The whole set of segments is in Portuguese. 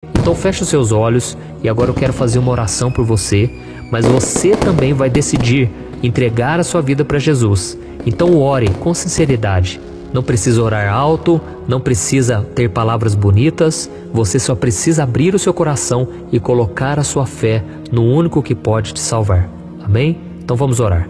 Então feche os seus olhos e agora eu quero fazer uma oração por você, mas você também vai decidir entregar a sua vida para Jesus. Então ore com sinceridade. Não precisa orar alto, não precisa ter palavras bonitas, você só precisa abrir o seu coração e colocar a sua fé no único que pode te salvar. Amém? Então vamos orar.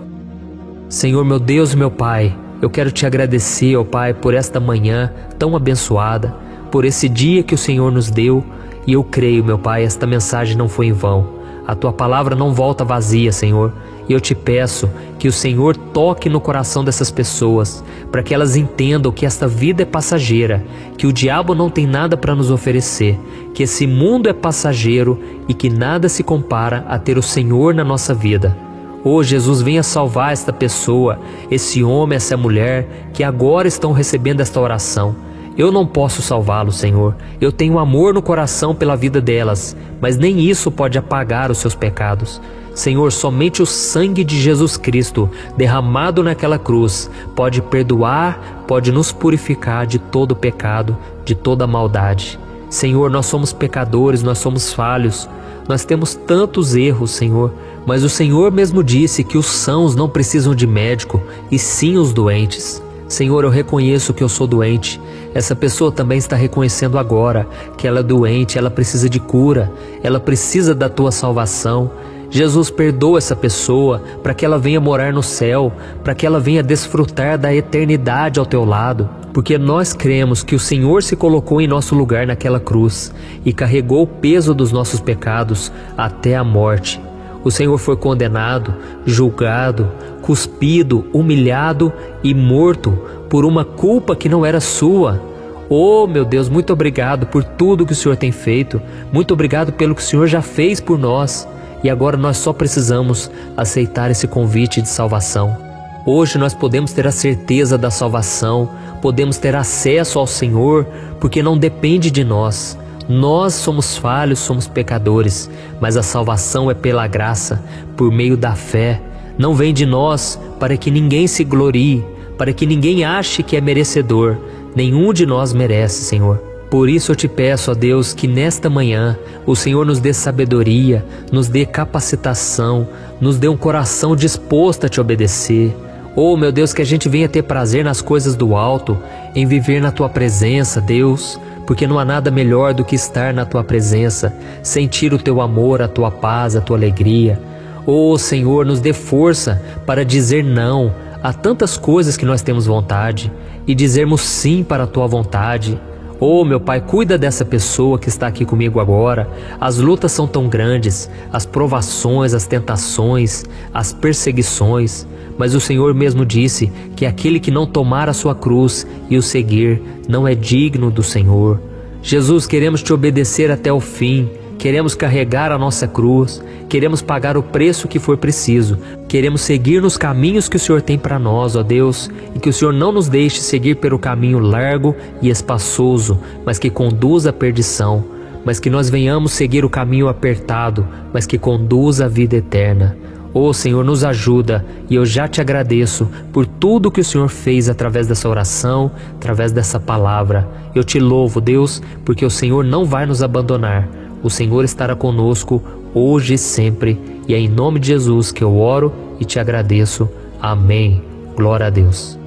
Senhor, meu Deus e meu Pai, eu quero te agradecer, ó Pai, por esta manhã tão abençoada, por esse dia que o Senhor nos deu, e eu creio, meu Pai, esta mensagem não foi em vão. A Tua palavra não volta vazia, Senhor, e eu te peço que o Senhor toque no coração dessas pessoas, para que elas entendam que esta vida é passageira, que o diabo não tem nada para nos oferecer, que esse mundo é passageiro e que nada se compara a ter o Senhor na nossa vida. Oh Jesus, venha salvar esta pessoa, esse homem, essa mulher, que agora estão recebendo esta oração. Eu não posso salvá-los, Senhor. Eu tenho amor no coração pela vida delas, mas nem isso pode apagar os seus pecados. Senhor, somente o sangue de Jesus Cristo, derramado naquela cruz, pode perdoar, pode nos purificar de todo pecado, de toda maldade. Senhor, nós somos pecadores, nós somos falhos, nós temos tantos erros, Senhor, mas o Senhor mesmo disse que os sãos não precisam de médico, e sim os doentes. Senhor, eu reconheço que eu sou doente. Essa pessoa também está reconhecendo agora que ela é doente, ela precisa de cura, ela precisa da Tua salvação. Jesus, perdoa essa pessoa para que ela venha morar no céu, para que ela venha desfrutar da eternidade ao Teu lado, porque nós cremos que o Senhor se colocou em nosso lugar naquela cruz e carregou o peso dos nossos pecados até a morte. O Senhor foi condenado, julgado, cuspido, humilhado e morto por uma culpa que não era sua. Oh, meu Deus, muito obrigado por tudo que o Senhor tem feito. Muito obrigado pelo que o Senhor já fez por nós. E agora nós só precisamos aceitar esse convite de salvação. Hoje nós podemos ter a certeza da salvação, podemos ter acesso ao Senhor, porque não depende de nós. Nós somos falhos, somos pecadores, mas a salvação é pela graça, por meio da fé. Não vem de nós para que ninguém se glorie, para que ninguém ache que é merecedor. Nenhum de nós merece, Senhor. Por isso eu te peço, ó Deus, que nesta manhã o Senhor nos dê sabedoria, nos dê capacitação, nos dê um coração disposto a te obedecer. Oh, meu Deus, que a gente venha ter prazer nas coisas do alto, em viver na Tua presença, Deus, porque não há nada melhor do que estar na Tua presença, sentir o Teu amor, a Tua paz, a Tua alegria. Oh, Senhor, nos dê força para dizer não a tantas coisas que nós temos vontade e dizermos sim para a Tua vontade. Oh, meu Pai, cuida dessa pessoa que está aqui comigo agora. As lutas são tão grandes, as provações, as tentações, as perseguições, mas o Senhor mesmo disse que aquele que não tomar a sua cruz e o seguir não é digno do Senhor. Jesus, queremos te obedecer até o fim. Queremos carregar a nossa cruz, queremos pagar o preço que for preciso, queremos seguir nos caminhos que o Senhor tem para nós, ó Deus, e que o Senhor não nos deixe seguir pelo caminho largo e espaçoso, mas que conduza à perdição, mas que nós venhamos seguir o caminho apertado, mas que conduza à vida eterna. Ó Senhor, nos ajuda, e eu já te agradeço por tudo que o Senhor fez através dessa oração, através dessa palavra. Eu te louvo, Deus, porque o Senhor não vai nos abandonar. O Senhor estará conosco hoje e sempre, e é em nome de Jesus que eu oro e te agradeço. Amém. Glória a Deus.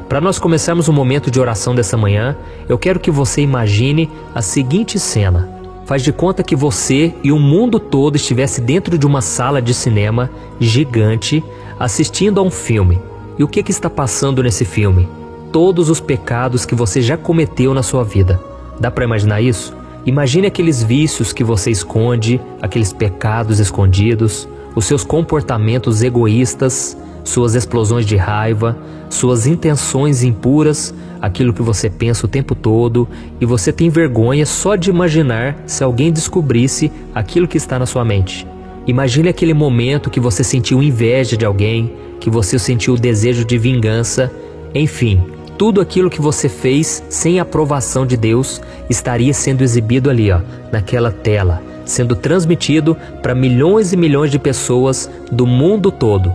Para nós começarmos o momento de oração dessa manhã, eu quero que você imagine a seguinte cena. Faz de conta que você e o mundo todo estivesse dentro de uma sala de cinema gigante, assistindo a um filme. E o que está passando nesse filme? Todos os pecados que você já cometeu na sua vida. Dá para imaginar isso? Imagine aqueles vícios que você esconde, aqueles pecados escondidos, os seus comportamentos egoístas, suas explosões de raiva, suas intenções impuras, aquilo que você pensa o tempo todo, e você tem vergonha só de imaginar se alguém descobrisse aquilo que está na sua mente. Imagine aquele momento que você sentiu inveja de alguém, que você sentiu o desejo de vingança, enfim, tudo aquilo que você fez sem a aprovação de Deus estaria sendo exibido ali, naquela tela. sendo transmitido para milhões e milhões de pessoas do mundo todo.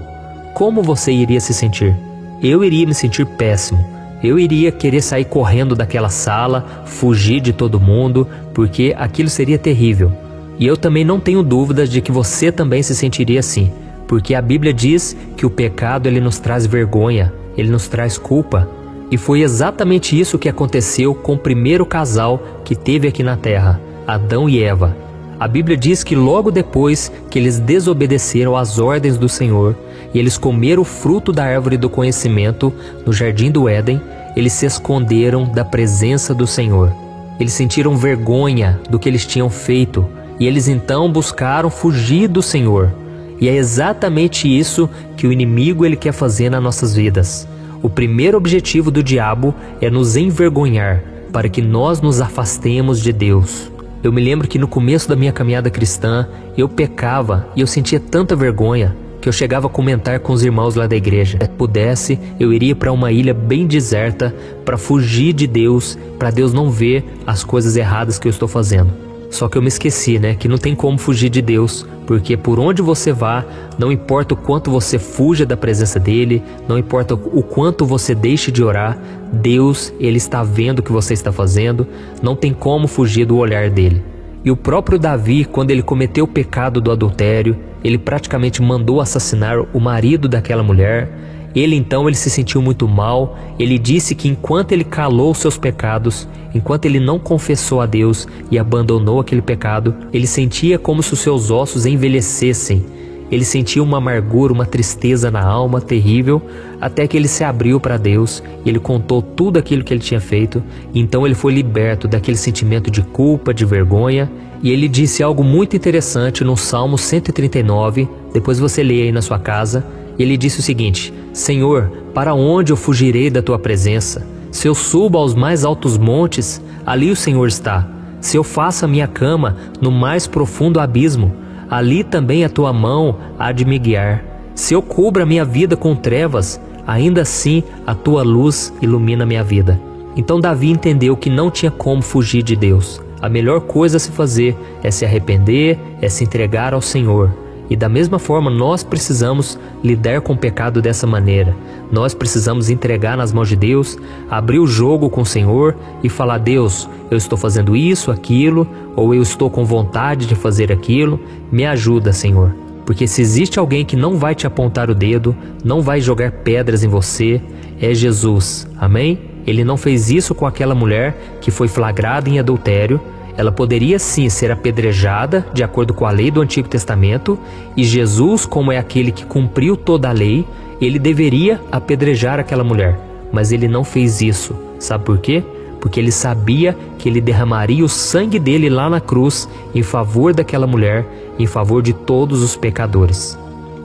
Como você iria se sentir? Eu iria me sentir péssimo. Eu iria querer sair correndo daquela sala, fugir de todo mundo, porque aquilo seria terrível. E eu também não tenho dúvidas de que você também se sentiria assim, porque a Bíblia diz que o pecado ele nos traz vergonha, ele nos traz culpa. E foi exatamente isso que aconteceu com o primeiro casal que teve aqui na terra, Adão e Eva. A Bíblia diz que logo depois que eles desobedeceram às ordens do Senhor e eles comeram o fruto da árvore do conhecimento no jardim do Éden, eles se esconderam da presença do Senhor. Eles sentiram vergonha do que eles tinham feito e eles então buscaram fugir do Senhor. E é exatamente isso que o inimigo ele quer fazer nas nossas vidas. O primeiro objetivo do diabo é nos envergonhar para que nós nos afastemos de Deus. Eu me lembro que no começo da minha caminhada cristã, eu pecava e eu sentia tanta vergonha que eu chegava a comentar com os irmãos lá da igreja. Se pudesse, eu iria para uma ilha bem deserta para fugir de Deus, para Deus não ver as coisas erradas que eu estou fazendo. Só que eu me esqueci, que não tem como fugir de Deus, porque por onde você vá, não importa o quanto você fuja da presença dele, não importa o quanto você deixe de orar, Deus, ele está vendo o que você está fazendo, não tem como fugir do olhar dele. E o próprio Davi, quando ele cometeu o pecado do adultério, ele praticamente mandou assassinar o marido daquela mulher. Ele se sentiu muito mal. Ele disse que enquanto ele calou seus pecados, enquanto ele não confessou a Deus e abandonou aquele pecado, ele sentia como se os seus ossos envelhecessem. Ele sentia uma amargura, uma tristeza na alma terrível, até que ele se abriu para Deus e ele contou tudo aquilo que ele tinha feito. Então ele foi liberto daquele sentimento de culpa, de vergonha. E ele disse algo muito interessante no Salmo 139, depois você lê aí na sua casa. Ele disse o seguinte: Senhor, para onde eu fugirei da tua presença? Se eu subo aos mais altos montes, ali o Senhor está. Se eu faço a minha cama no mais profundo abismo, ali também a tua mão há de me guiar. Se eu cubro a minha vida com trevas, ainda assim a tua luz ilumina a minha vida. Então Davi entendeu que não tinha como fugir de Deus. A melhor coisa a se fazer é se arrepender, é se entregar ao Senhor. E da mesma forma nós precisamos lidar com o pecado dessa maneira. Nós precisamos entregar nas mãos de Deus, abrir o jogo com o Senhor e falar: Deus, eu estou fazendo isso, aquilo, ou eu estou com vontade de fazer aquilo, me ajuda, Senhor. Porque se existe alguém que não vai te apontar o dedo, não vai jogar pedras em você, é Jesus, amém? Ele não fez isso com aquela mulher que foi flagrada em adultério. Ela poderia sim ser apedrejada de acordo com a lei do Antigo Testamento, e Jesus, como é aquele que cumpriu toda a lei, ele deveria apedrejar aquela mulher, mas ele não fez isso. Sabe por quê? Porque ele sabia que ele derramaria o sangue dele lá na cruz em favor daquela mulher, em favor de todos os pecadores.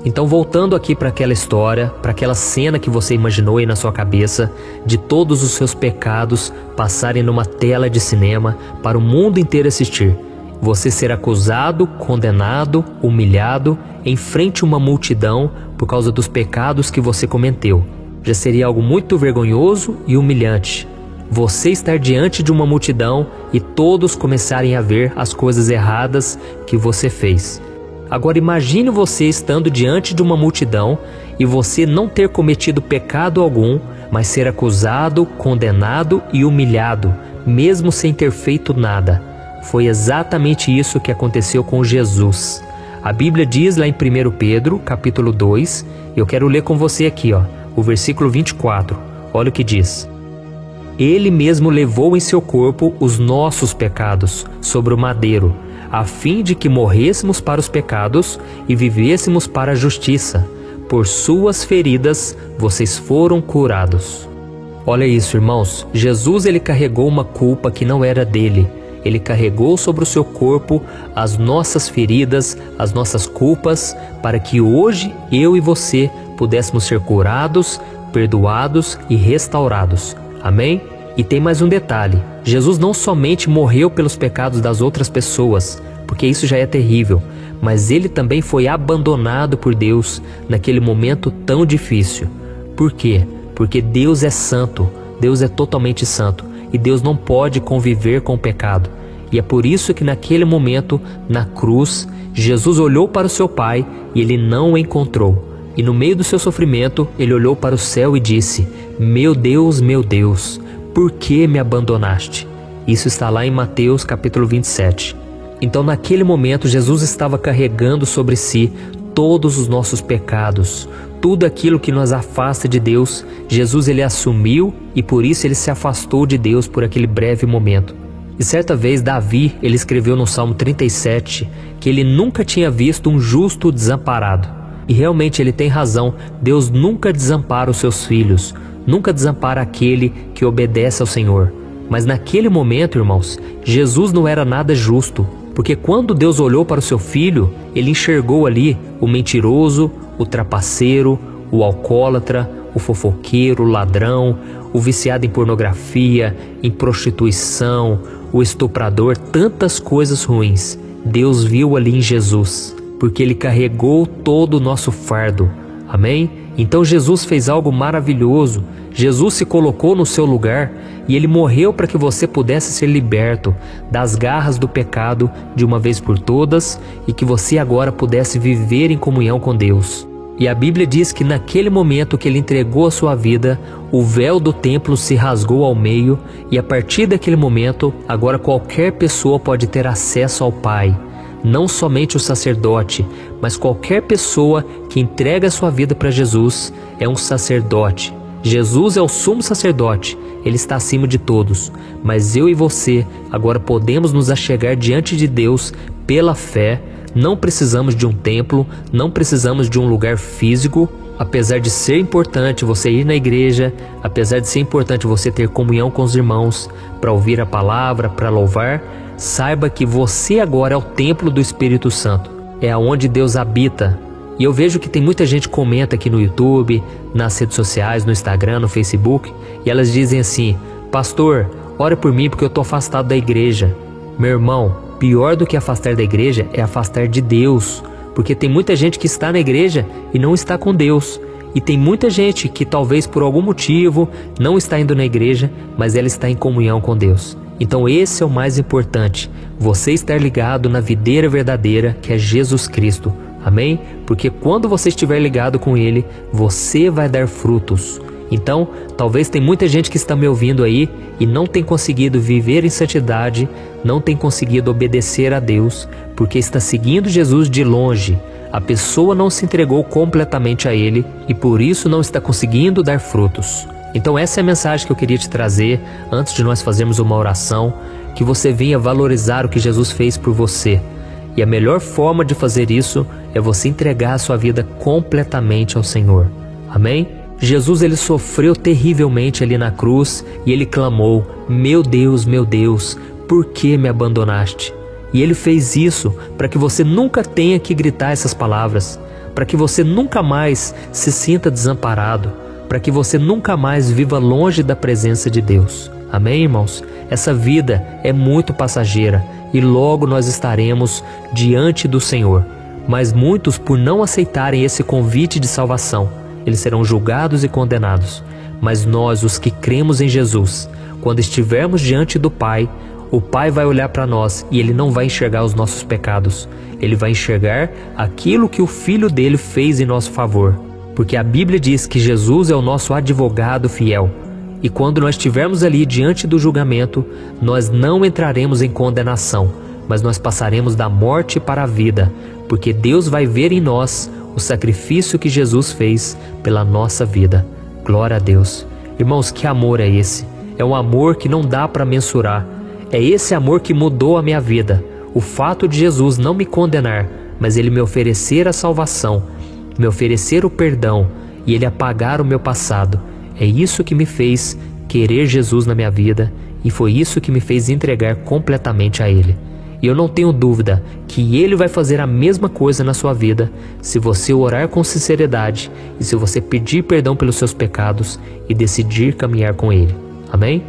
Então, voltando aqui para aquela história, para aquela cena que você imaginou aí na sua cabeça, de todos os seus pecados passarem numa tela de cinema para o mundo inteiro assistir. Você ser acusado, condenado, humilhado, em frente a uma multidão por causa dos pecados que você cometeu. Já seria algo muito vergonhoso e humilhante. Você estar diante de uma multidão e todos começarem a ver as coisas erradas que você fez. Agora imagine você estando diante de uma multidão e você não ter cometido pecado algum, mas ser acusado, condenado e humilhado, mesmo sem ter feito nada. Foi exatamente isso que aconteceu com Jesus. A Bíblia diz lá em 1 Pedro, capítulo 2, eu quero ler com você aqui, o versículo 24. Olha o que diz: Ele mesmo levou em seu corpo os nossos pecados sobre o madeiro, a fim de que morrêssemos para os pecados e vivêssemos para a justiça. Por suas feridas vocês foram curados. Olha isso, irmãos. Jesus ele carregou uma culpa que não era dele. Ele carregou sobre o seu corpo as nossas feridas, as nossas culpas, para que hoje eu e você pudéssemos ser curados, perdoados e restaurados. Amém? E tem mais um detalhe: Jesus não somente morreu pelos pecados das outras pessoas, porque isso já é terrível, mas ele também foi abandonado por Deus naquele momento tão difícil. Por quê? Porque Deus é santo, Deus é totalmente santo, e Deus não pode conviver com o pecado. E é por isso que naquele momento, na cruz, Jesus olhou para o seu Pai e ele não o encontrou. E no meio do seu sofrimento, ele olhou para o céu e disse: meu Deus, por que me abandonaste? Isso está lá em Mateus capítulo 27. Então naquele momento Jesus estava carregando sobre si todos os nossos pecados, tudo aquilo que nos afasta de Deus. Jesus ele assumiu e por isso ele se afastou de Deus por aquele breve momento. E certa vez Davi ele escreveu no Salmo 37 que ele nunca tinha visto um justo desamparado. E realmente ele tem razão, Deus nunca desampara os seus filhos, nunca desampara aquele que obedece ao Senhor. Mas naquele momento, irmãos, Jesus não era nada justo, porque quando Deus olhou para o seu filho, ele enxergou ali o mentiroso, o trapaceiro, o alcoólatra, o fofoqueiro, o ladrão, o viciado em pornografia, em prostituição, o estuprador, tantas coisas ruins. Deus viu ali em Jesus, porque ele carregou todo o nosso fardo. Amém? Então Jesus fez algo maravilhoso. Jesus se colocou no seu lugar e ele morreu para que você pudesse ser liberto das garras do pecado de uma vez por todas e que você agora pudesse viver em comunhão com Deus. E a Bíblia diz que naquele momento que ele entregou a sua vida, o véu do templo se rasgou ao meio e a partir daquele momento, agora qualquer pessoa pode ter acesso ao Pai. Não somente o sacerdote, mas qualquer pessoa que entrega a sua vida para Jesus é um sacerdote. Jesus é o sumo sacerdote, ele está acima de todos. Mas eu e você agora podemos nos achegar diante de Deus pela fé. Não precisamos de um templo, não precisamos de um lugar físico. Apesar de ser importante você ir na igreja, apesar de ser importante você ter comunhão com os irmãos, para ouvir a palavra, para louvar, saiba que você agora é o templo do Espírito Santo, é aonde Deus habita. E eu vejo que tem muita gente que comenta aqui no YouTube, nas redes sociais, no Instagram, no Facebook, e elas dizem assim: pastor, ora por mim porque eu estou afastado da igreja. Meu irmão, pior do que afastar da igreja é afastar de Deus, porque tem muita gente que está na igreja e não está com Deus. E tem muita gente que talvez por algum motivo não está indo na igreja, mas ela está em comunhão com Deus. Então esse é o mais importante, você estar ligado na videira verdadeira que é Jesus Cristo. Amém? Porque quando você estiver ligado com Ele, você vai dar frutos. Então, talvez tem muita gente que está me ouvindo aí e não tem conseguido viver em santidade, não tem conseguido obedecer a Deus, porque está seguindo Jesus de longe. A pessoa não se entregou completamente a Ele e por isso não está conseguindo dar frutos. Então essa é a mensagem que eu queria te trazer antes de nós fazermos uma oração, que você venha valorizar o que Jesus fez por você. E a melhor forma de fazer isso é você entregar a sua vida completamente ao Senhor. Amém? Jesus ele sofreu terrivelmente ali na cruz e ele clamou: meu Deus, por que me abandonaste? E ele fez isso para que você nunca tenha que gritar essas palavras, para que você nunca mais se sinta desamparado, para que você nunca mais viva longe da presença de Deus. Amém, irmãos? Essa vida é muito passageira e logo nós estaremos diante do Senhor. Mas muitos, por não aceitarem esse convite de salvação, eles serão julgados e condenados. Mas nós, os que cremos em Jesus, quando estivermos diante do Pai, o Pai vai olhar para nós e Ele não vai enxergar os nossos pecados. Ele vai enxergar aquilo que o Filho dele fez em nosso favor. Porque a Bíblia diz que Jesus é o nosso advogado fiel. E quando nós estivermos ali diante do julgamento, nós não entraremos em condenação, mas nós passaremos da morte para a vida, porque Deus vai ver em nós o sacrifício que Jesus fez pela nossa vida. Glória a Deus. Irmãos, que amor é esse? É um amor que não dá para mensurar. É esse amor que mudou a minha vida. O fato de Jesus não me condenar, mas Ele me oferecer a salvação, me oferecer o perdão e Ele apagar o meu passado. É isso que me fez querer Jesus na minha vida e foi isso que me fez entregar completamente a Ele. E eu não tenho dúvida que Ele vai fazer a mesma coisa na sua vida se você orar com sinceridade e se você pedir perdão pelos seus pecados e decidir caminhar com Ele. Amém?